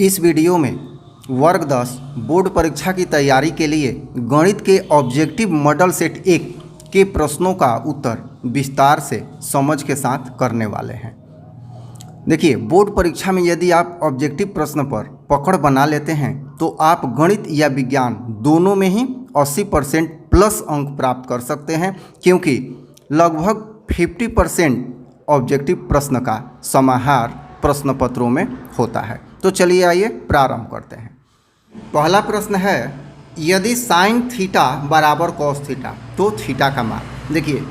इस वीडियो में वर्ग 10 बोर्ड परीक्षा की तैयारी के लिए गणित के ऑब्जेक्टिव मॉडल सेट 1 के प्रश्नों का उत्तर विस्तार से समझ के साथ करने वाले हैं। देखिए, बोर्ड परीक्षा में यदि आप ऑब्जेक्टिव प्रश्न पर पकड़ बना लेते हैं तो आप गणित या विज्ञान दोनों में ही 80% प्लस अंक प्राप्त कर सकते हैं, क्योंकि लगभग 50% ऑब्जेक्टिव प्रश्न का समाहार प्रश्न पत्रों में होता है। तो चलिए आइए प्रारंभ करते हैं। पहला प्रश्न है, यदि साइन थीटा बराबर कॉस थीटा तो थीटा का मान। देखिए,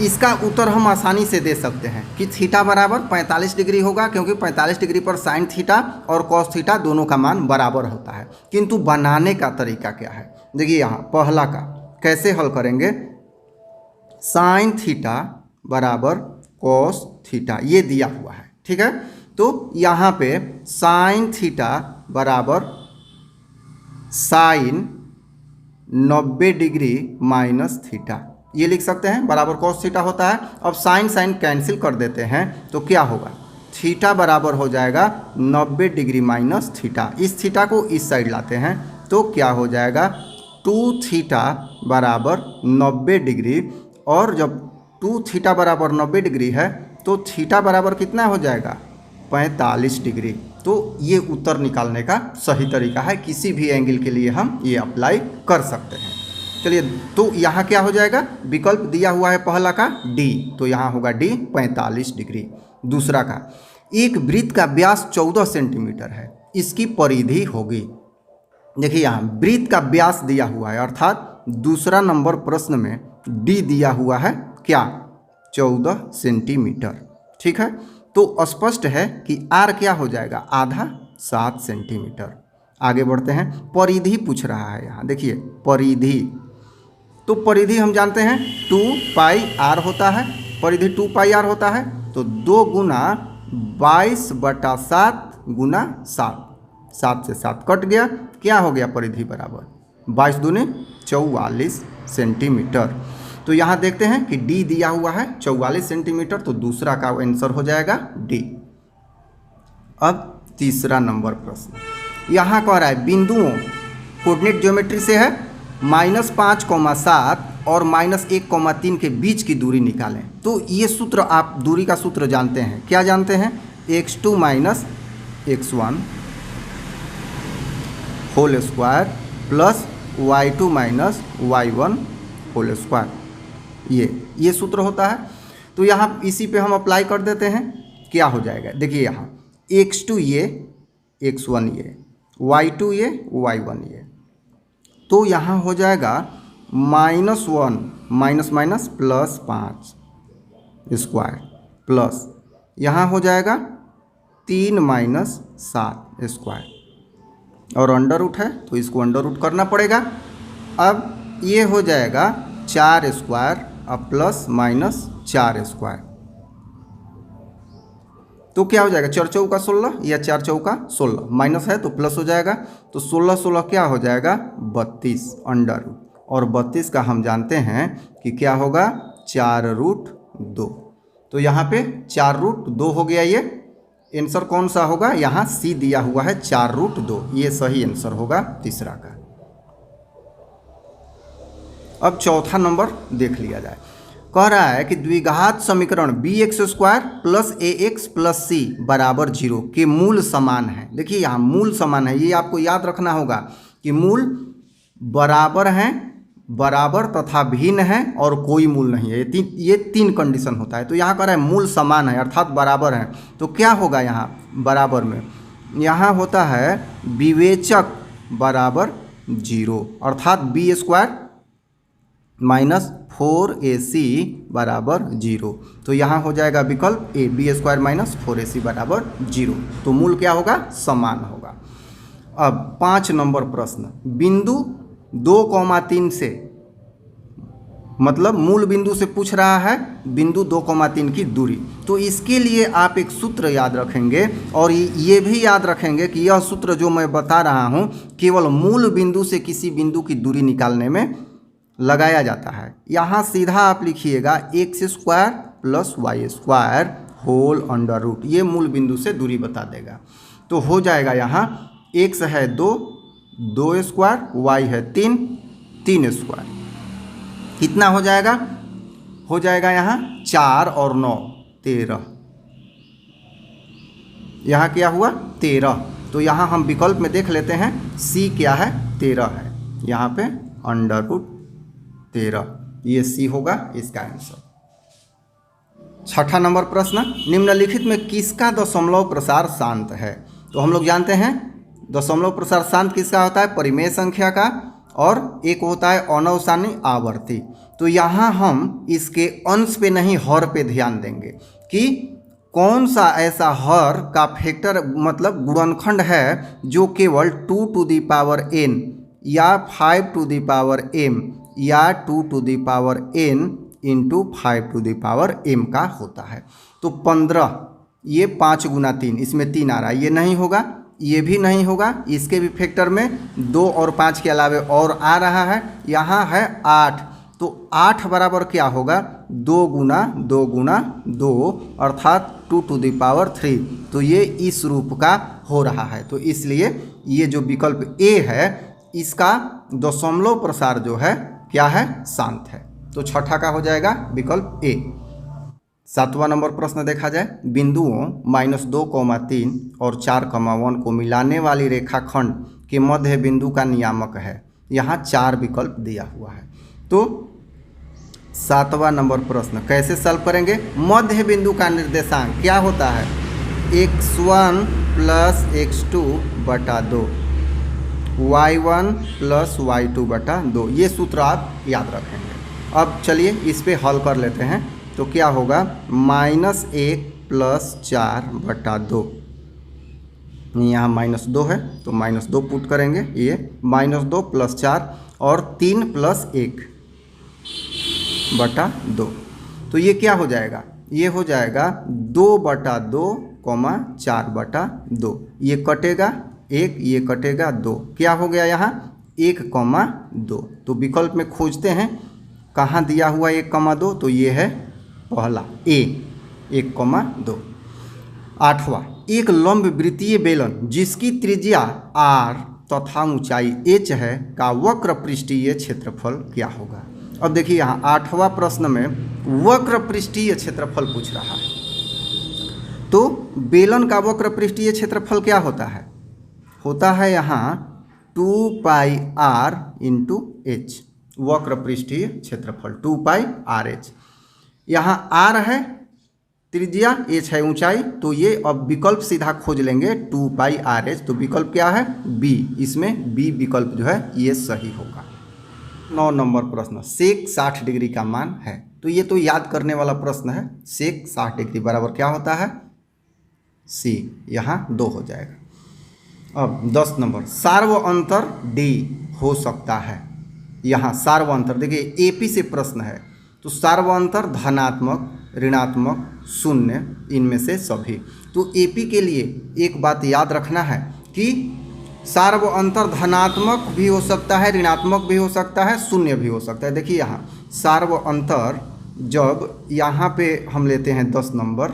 इसका उत्तर हम आसानी से दे सकते हैं कि थीटा बराबर 45 डिग्री होगा, क्योंकि 45 डिग्री पर साइन थीटा और कॉस थीटा दोनों का मान बराबर होता है। किंतु बनाने का तरीका क्या है? देखिए, यहाँ पहला का कैसे हल करेंगे। साइन थीटा बराबर कॉस थीटा ये दिया हुआ है, ठीक है। तो यहाँ पे साइन थीटा बराबर साइन 90 डिग्री माइनस थीटा ये लिख सकते हैं, बराबर कॉस थीटा होता है। अब साइन साइन कैंसिल कर देते हैं तो क्या होगा, थीटा बराबर हो जाएगा 90 डिग्री माइनस थीटा। इस थीटा को इस साइड लाते हैं तो क्या हो जाएगा, 2 थीटा बराबर 90 डिग्री। और जब 2 थीटा बराबर 90 डिग्री है तो थीटा बराबर कितना हो जाएगा, 45 डिग्री। तो ये उत्तर निकालने का सही तरीका है, किसी भी एंगल के लिए हम ये अप्लाई कर सकते हैं। चलिए, तो यहाँ क्या हो जाएगा, विकल्प दिया हुआ है पहला का डी, तो यहाँ होगा डी 45 डिग्री। दूसरा का, एक वृत्त का व्यास 14 सेंटीमीटर है, इसकी परिधि होगी। देखिए, यहाँ वृत्त का व्यास दिया हुआ है, अर्थात दूसरा नंबर प्रश्न में डी दिया हुआ है क्या, 14 सेंटीमीटर, ठीक है। तो स्पष्ट है कि आर क्या हो जाएगा, आधा 7 सेंटीमीटर। आगे बढ़ते हैं, परिधि पूछ रहा है यहाँ। देखिए, परिधि, तो परिधि हम जानते हैं 2 पाई आर होता है, परिधि 2 पाई आर होता है। तो 2 गुना 22/7 गुना 7, 7 से 7 कट गया, क्या हो गया परिधि बराबर 22 दूनी 44 सेंटीमीटर। तो यहाँ देखते हैं कि डी दिया हुआ है 44 सेंटीमीटर, तो दूसरा का आंसर हो जाएगा डी। अब तीसरा नंबर प्रश्न यहाँ कह रहा है, बिंदुओं कोऑर्डिनेट ज्योमेट्री से है -5,7 और -1,3 के बीच की दूरी निकालें। तो ये सूत्र आप दूरी का सूत्र जानते हैं, क्या जानते हैं, x2 - x1 whole square plus y2 - y1 whole square, ये सूत्र होता है। तो यहाँ इसी पे हम अप्लाई कर देते हैं, क्या हो जाएगा। देखिए, यहाँ x2 ये, x1 ये, y2 ये, y1 ये, तो यहाँ हो जाएगा -1 minus minus plus 5 square plus यहाँ हो जाएगा 3 - 7 स्क्वायर, और अंडर रूट है तो इसको अंडर रूट करना पड़ेगा। अब ये हो जाएगा 4 स्क्वायर अब प्लस माइनस 4 स्क्वायर, तो क्या हो जाएगा, 4 चौका 16 या 4 चौका 16, माइनस है तो प्लस हो जाएगा। तो 16 16 क्या हो जाएगा, 32 अंडर रूट, और 32 का हम जानते हैं कि क्या होगा, 4√2। तो यहाँ पे 4√2 हो गया। ये आंसर कौन सा होगा, यहाँ सी दिया हुआ है 4√2, ये सही आंसर होगा तीसरा का। अब चौथा नंबर देख लिया जाए। कह रहा है कि द्विघात समीकरण bx² + ax + c बराबर 0 के मूल समान है। देखिए, यहाँ मूल समान है, ये आपको याद रखना होगा कि मूल बराबर हैं, बराबर तथा भिन्न है और कोई मूल नहीं है, ये तीन कंडीशन होता है। तो यहाँ कह रहा है मूल समान है अर्थात बराबर है, तो क्या होगा यहाँ बराबर में, यहाँ होता है विवेचक बराबर 0, अर्थात b² - 4ac बराबर 0। तो यहाँ हो जाएगा विकल्प ए, b² - 4ac बराबर 0। तो मूल क्या होगा, समान होगा। अब 5 नंबर प्रश्न, बिंदु 2,3 से, मतलब मूल बिंदु से पूछ रहा है बिंदु 2,3 की दूरी। तो इसके लिए आप एक सूत्र याद रखेंगे, और ये भी याद रखेंगे कि यह सूत्र जो मैं बता रहा हूँ केवल मूल बिंदु से किसी बिंदु की दूरी निकालने में लगाया जाता है। यहाँ सीधा आप लिखिएगा x² + y² whole under root, ये मूल बिंदु से दूरी बता देगा। तो हो जाएगा यहाँ x है 2, 2 स्क्वायर, y है 3, 3 स्क्वायर, कितना हो जाएगा? हो जाएगा यहाँ 4 और 9 13, यहाँ क्या हुआ? 13। तो यहाँ हम विकल्प में देख लेते हैं, c क्या है? 13 है, यहाँ पे √13, ये c होगा इसका आंसर। छठा नंबर प्रश्न, निम्नलिखित में किसका दशमलव प्रसार शांत है? तो हम लोग जानते हैं दशमलव प्रसार शांत किसका होता है? परिमेय संख्या का, और एक होता है अनवसानी आवर्ती। तो यहाँ हम इसके अंश पे नहीं हर पे ध्यान देंगे कि कौन सा ऐसा हर का फैक्टर मतलब गुणनखंड है जो केवल 2 टू द पावर n या 5 टू द पावर m या 2 to the power n into 5 to the power m का होता है। तो 15, ये 5 गुना 3, इसमें 3 आ रहा है, ये नहीं होगा, ये भी नहीं होगा, इसके भी फैक्टर में 2 और 5 के अलावे और आ रहा है, यहाँ है 8। तो 8 बराबर क्या होगा? 2 गुना 2 गुना 2 अर्थात 2 टू द पावर 3। तो ये इस रूप का हो रहा है। तो इसलिए ये जो विकल्प ए है इसका दशमलव प्रसार जो है क्या है? शांत है। तो छठा का हो जाएगा विकल्प ए। सातवां नंबर प्रश्न देखा जाए, बिंदुओं -2, 3 और 4, 1 को मिलाने वाली रेखाखंड के मध्य बिंदु का नियामक है। यहाँ 4 विकल्प दिया हुआ है। तो सातवां नंबर प्रश्न कैसे सॉल्व करेंगे? मध्य बिंदु का निर्देशांक क्या होता है? x1 प्लस x2 बटा 2, y1 प्लस y2 बटा 2। ये सूत्र आप याद रखेंगे। अब चलिए इस पे हल कर लेते हैं। तो क्या होगा? -1 प्लस 4 बटा 2, यहाँ -2 है तो -2 पुट करेंगे, ये -2 प्लस 4 और 3 प्लस 1 बटा 2। तो ये क्या हो जाएगा? ये हो जाएगा 2 बटा 2, 4 बटा 2। ये कटेगा 1, ये कटेगा 2, क्या हो गया यहाँ? 1, 2। तो विकल्प में खोजते हैं कहाँ दिया हुआ 1, 2। तो ये है पहला ए, 1, 2। आठवां, एक लंब वृत्तीय बेलन जिसकी त्रिज्या r तथा ऊंचाई h है का वक्र पृष्ठीय क्षेत्रफल क्या होगा? अब देखिए यहाँ 8वां प्रश्न में वक्र पृष्ठीय क्षेत्रफल पूछ रहा है। तो बेलन का वक्र पृष्ठीय क्षेत्रफल क्या होता है? होता है यहाँ 2πr इंटू h, वक्र पृष्ठीय क्षेत्रफल 2πrh। यहाँ r है त्रिज्या, h है ऊंचाई, तो ये अब विकल्प सीधा खोज लेंगे 2πrh। तो विकल्प क्या है? बी। इसमें बी विकल्प जो है ये सही होगा। 9 नंबर प्रश्न, सेक 60 डिग्री का मान है। तो ये तो याद करने वाला प्रश्न है। सेक 60 डिग्री बराबर क्या होता है? सी, यहाँ 2 हो जाएगा। अब 10 नंबर, सार्व अंतर डी हो सकता है। यहाँ सार्व अंतर देखिए एपी से प्रश्न है, तो सार्व अंतर धनात्मक, ऋणात्मक, शून्य, इनमें से सभी। तो एपी के लिए एक बात याद रखना है कि सार्व अंतर धनात्मक भी हो सकता है, ऋणात्मक भी हो सकता है, शून्य भी हो सकता है। देखिए यहाँ सार्व अंतर जब यहाँ पे हम लेते हैं 10 नंबर,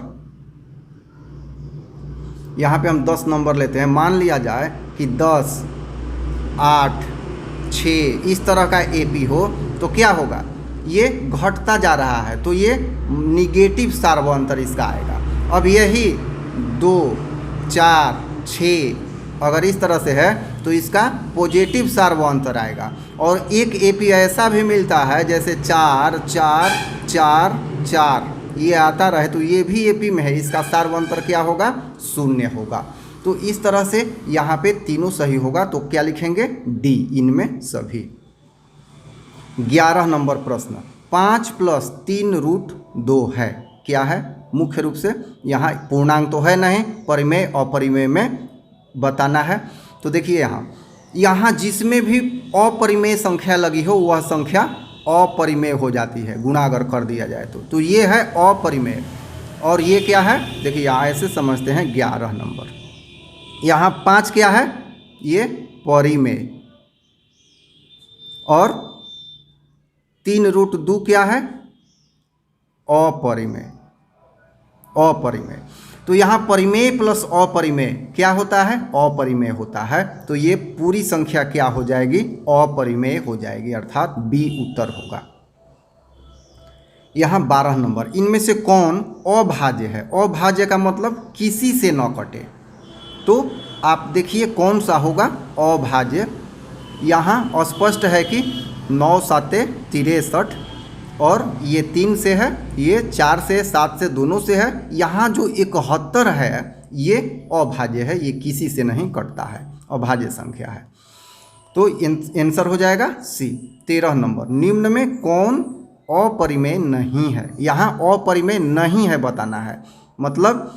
यहाँ पे हम 10 नंबर लेते हैं, मान लिया जाए कि 10, 8, 6 इस तरह का एपी हो, तो क्या होगा? ये घटता जा रहा है, तो ये निगेटिव सार्व अंतर इसका आएगा। अब यही 2, 4, 6 अगर इस तरह से है तो इसका पॉजिटिव सार्व अंतर आएगा। और एक एपी ऐसा भी मिलता है जैसे 4, 4, 4, 4 ये आता रहे, तो ये भी एपी में है, इसका सार्व अंतर क्या होगा? शून्य होगा। तो इस तरह से यहाँ पे तीनों सही होगा। तो क्या लिखेंगे? डी, इनमें सभी। 11 नंबर प्रश्न, 5 + 3√2 है, क्या है? मुख्य रूप से यहाँ पूर्णांक तो है नहीं, परिमेय अपरिमेय में बताना है। तो देखिए यहाँ जिसमें भी अपरिमेय संख्या लगी हो वह संख्या अपरिमेय हो जाती है, गुणा अगर कर दिया जाए तो ये है अपरिमेय। और ये क्या है? देखिए यहाँ ऐसे समझते हैं 11 नंबर। यहाँ 5 क्या है? ये परिमेय। और 3√2 क्या है? अपरिमेय। अपरिमेय। तो यहाँ परिमेय प्लस अपरिमेय क्या होता है? अपरिमेय होता है। तो ये पूरी संख्या क्या हो जाएगी? अपरिमेय हो जाएगी, अर्थात बी उत्तर होगा। यहाँ 12 नंबर, इनमें से कौन अभाज्य है? अभाज्य का मतलब किसी से न कटे। तो आप देखिए कौन सा होगा अभाज्य। यहाँ स्पष्ट है कि 9 7 63 और ये 3 से है, ये 4 से 7 से दोनों से है। यहाँ जो 71 है ये अभाज्य है, ये किसी से नहीं कटता है, अभाज्य संख्या है। तो आंसर हो जाएगा सी। 13 नंबर, निम्न में कौन अपरिमेय नहीं है? यहाँ अपरिमेय नहीं है बताना है, मतलब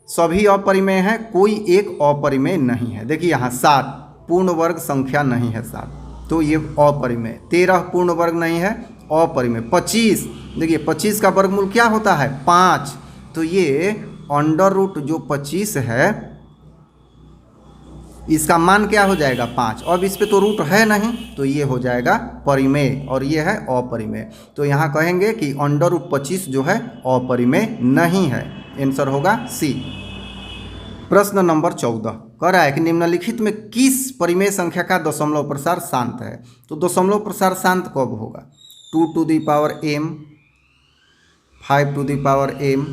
सभी अपरिमेय है, कोई एक अपरिमेय नहीं है। देखिए यहाँ 7 पूर्ण वर्ग संख्या नहीं है 7, तो ये अपरिमेय। 13 पूर्ण वर्ग नहीं है, अपरिमेय। 25, देखिए 25 का वर्गमूल क्या होता है? 5, तो ये अंडर रूट जो 25 है इसका मान क्या हो जाएगा? 5। अब इस पे तो रूट है नहीं, तो ये हो जाएगा परिमेय और ये है अपरिमेय। तो यहाँ कहेंगे कि अंडर रूट 25 जो है अपरिमेय नहीं है। आंसर होगा सी। प्रश्न नंबर 14 कह रहा है कि निम्नलिखित में किस परिमेय संख्या का दशमलव प्रसार शांत है? तो दशमलव प्रसार शांत कब होगा? 2 to the power m, 5 to the power m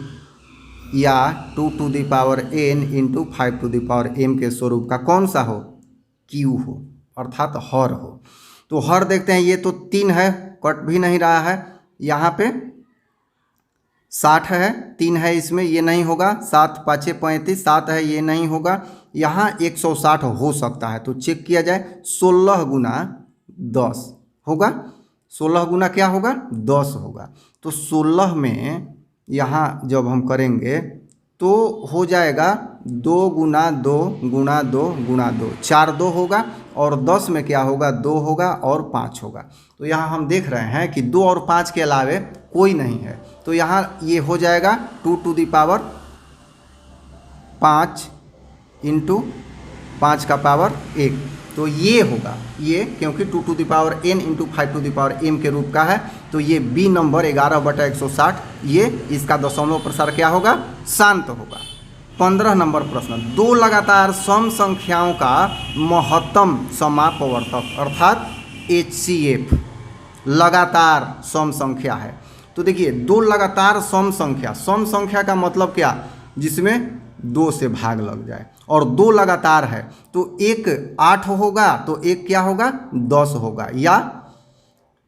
या 2 to the power n into 5 to the power m के स्वरूप का कौन सा हो? Q हो, अर्थात हर हो। तो हर देखते हैं, ये तो 3 है, कट भी नहीं रहा है। यहाँ पे 60 है, 3 है इसमें, ये नहीं होगा। 7 5 35, 7 है, ये नहीं होगा। यहाँ 160 हो सकता है, तो चेक किया जाए। 16 गुना 10 होगा, 16 गुना क्या होगा? 10 होगा। तो 16 में यहाँ जब हम करेंगे तो हो जाएगा 2 गुना 2 गुना 2 गुना 2, 4 2 होगा, और 10 में क्या होगा? 2 होगा और 5 होगा। तो यहाँ हम देख रहे हैं कि 2 और 5 के अलावे कोई नहीं है। तो यहाँ ये हो जाएगा 2 टू द पावर 5 इंटू 5 का पावर 1। तो ये होगा, ये क्योंकि 2 to the power n into 5 to the power m के रूप का है, तो ये बी नंबर 11/160, ये इसका दशमलव प्रसार क्या होगा? शांत होगा। 15 नंबर प्रश्न, 2 लगातार सम संख्याओं का महत्तम समापवर्तक अर्थात HCF लगातार सम संख्या है। तो देखिए 2 लगातार सम संख्या का मतलब क्या? जिसमें 2 से भाग लग जाए, और 2 लगातार है तो एक 8 होगा, तो एक क्या होगा? 10 होगा, या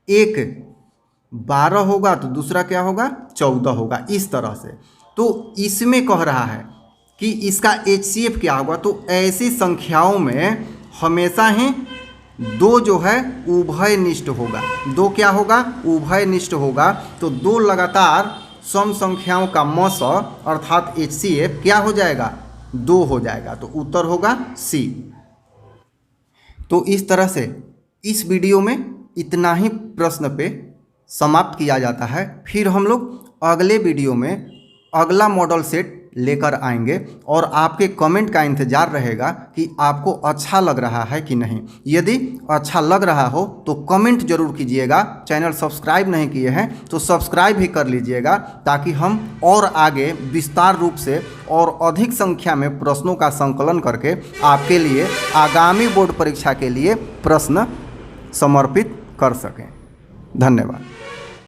एक 12 होगा तो दूसरा क्या होगा? 14 होगा, इस तरह से। तो इसमें कह रहा है कि इसका HCF क्या होगा? तो ऐसी संख्याओं में हमेशा ही 2 जो है उभयनिष्ठ होगा। 2 क्या होगा? उभयनिष्ठ होगा। तो 2 लगातार सम संख्याओं का मस अर्थात HCF क्या हो जाएगा? 2 हो जाएगा। तो उत्तर होगा सी। तो इस तरह से इस वीडियो में इतना ही प्रश्न पे समाप्त किया जाता है। फिर हम लोग अगले वीडियो में अगला मॉडल सेट लेकर आएंगे, और आपके कमेंट का इंतज़ार रहेगा कि आपको अच्छा लग रहा है कि नहीं। यदि अच्छा लग रहा हो तो कमेंट जरूर कीजिएगा। चैनल सब्सक्राइब नहीं किए हैं तो सब्सक्राइब भी कर लीजिएगा, ताकि हम और आगे विस्तार रूप से और अधिक संख्या में प्रश्नों का संकलन करके आपके लिए आगामी बोर्ड परीक्षा के लिए प्रश्न समर्पित कर सकें। धन्यवाद।